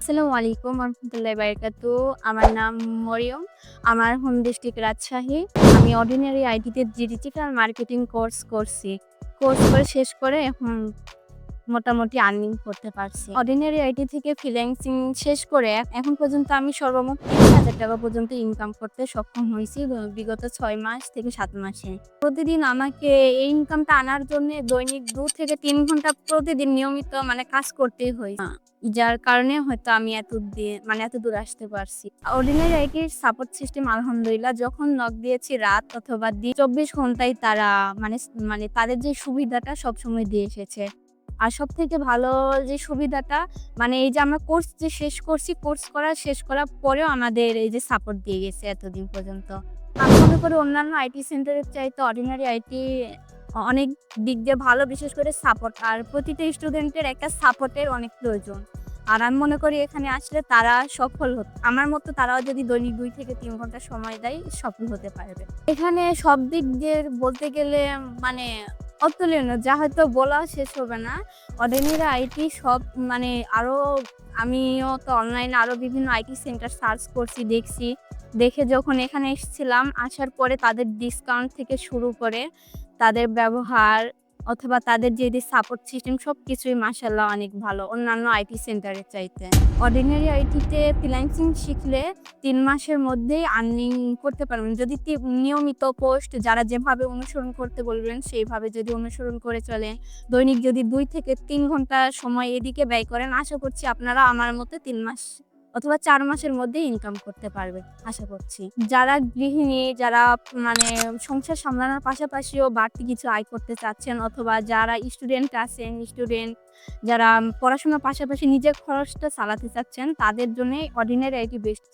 আসসালামু আলাইকুম রহমতুল্লাহি বারাকাতু। আমার নাম মরিয়ম। আমার হোম ডিস্ট্রিক্ট রাজশাহী। আমি অর্ডিনারি আইটিতে ডিজিটাল মার্কেটিং কোর্স করছি। কোর্স করে শেষ করে এখন মোটামুটি আর্নিং করতে পারছি। অর্ডিনারি আইটি থেকে ফ্রিল্যান্সিং শেষ করে এখন পর্যন্ত আমি সর্বমোট ৳৩০,০০০ পর্যন্ত ইনকাম করতে সক্ষম হয়েছি বিগত ৬ মাস থেকে ৭ মাসে। প্রতিদিন আমাকে এই ইনকামটা আনার জন্যে দৈনিক ২ থেকে ৩ ঘন্টা প্রতিদিন নিয়মিত কাজ করতেই হয়। যার কারণে হয়তো আমি এত দূর আসতে পারছি। অর্ডিনারি আইটির সাপোর্ট সিস্টেম আলহামদুলিল্লাহ যখন নক দিয়েছি রাত অথবা দিন ২৪ ঘন্টায় তারা মানে মানে তাদের যে সুবিধাটা সবসময় দিয়ে এসেছে। আর সবথেকে ভালো যে সুবিধাটা এই যে আমরা কোর্স যে শেষ করছি, শেষ করার পরেও আমাদের এই যে সাপোর্ট দিয়ে গেছে এতদিন পর্যন্ত। আমি মনে করি অন্যান্য আইটি সেন্টারের চাইতে অর্ডিনারি আইটি অনেক দিক দিয়ে ভালো, বিশেষ করে সাপোর্ট। আর প্রতিটা স্টুডেন্টের একটা সাপোর্টের অনেক প্রয়োজন। আর আমি মনে করি এখানে আসলে তারা সফল আমার মতো তারাও যদি দৈনিক ২ থেকে ৩ ঘন্টা সময় দেয়, সফল হতে পারবে। এখানে সব দিক দিয়ে বলতে গেলে মানে অতুলনীয়, যা হয়তো বলা শেষ হবে না। অর্ডিনারি আইটি সব আরো আমিও তো অনলাইনে আরো বিভিন্ন আইটি সেন্টার সার্চ করছি, দেখছি। দেখে যখন এখানে এসেছিলাম, আসার পরে তাদের ডিসকাউন্ট থেকে শুরু করে তাদের ব্যবহার অথবা তাদের যে সাপোর্ট সিস্টেম সবকিছুই মাশাআল্লাহ অনেক ভালো অন্যান্য আইটি সেন্টারের চাইতে। অর্ডিনারি আইটিতে ফ্রিল্যান্সিং শিখলে ৩ মাসের মধ্যেই আর্নিং করতে পারবেন। যদি নিয়মিত পোস্ট যারা যেভাবে অনুসরণ করতে বলবেন সেইভাবে যদি অনুসরণ করে চলেন, দৈনিক যদি ২ থেকে ৩ ঘন্টা সময় এদিকে ব্যয় করেন, আশা করছি আপনারা আমার মতো ৩ মাস অথবা ৪ মাসের মধ্যেই ইনকাম করতে পারবেন আশা করছি। যারা গৃহিণী, যারা মানে সংসার সামলানোর পাশাপাশিও বাড়তি কিছু আয় করতে চাচ্ছেন, অথবা যারা স্টুডেন্ট আছেন, যারা পড়াশোনার পাশাপাশি নিজের খরচটা চালাতে চাচ্ছেন, তাদের জন্যই অর্ডিনারি আইটি বেস্ট।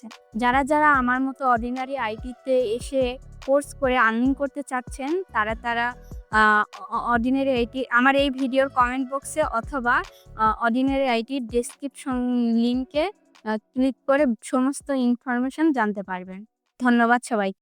যারা আমার মতো অর্ডিনারি আইটিতে এসে কোর্স করে আর্নিং করতে চাচ্ছেন, তারা আ অ অর্ডিনারি আইটি আমার এই ভিডিওর কমেন্ট বক্সে অথবা অর্ডিনারি আইটির ডেসক্রিপশন লিংকে ক্লিক করে সমস্ত ইনফরমেশন জানতে পারবেন। ধন্যবাদ সবাইকে।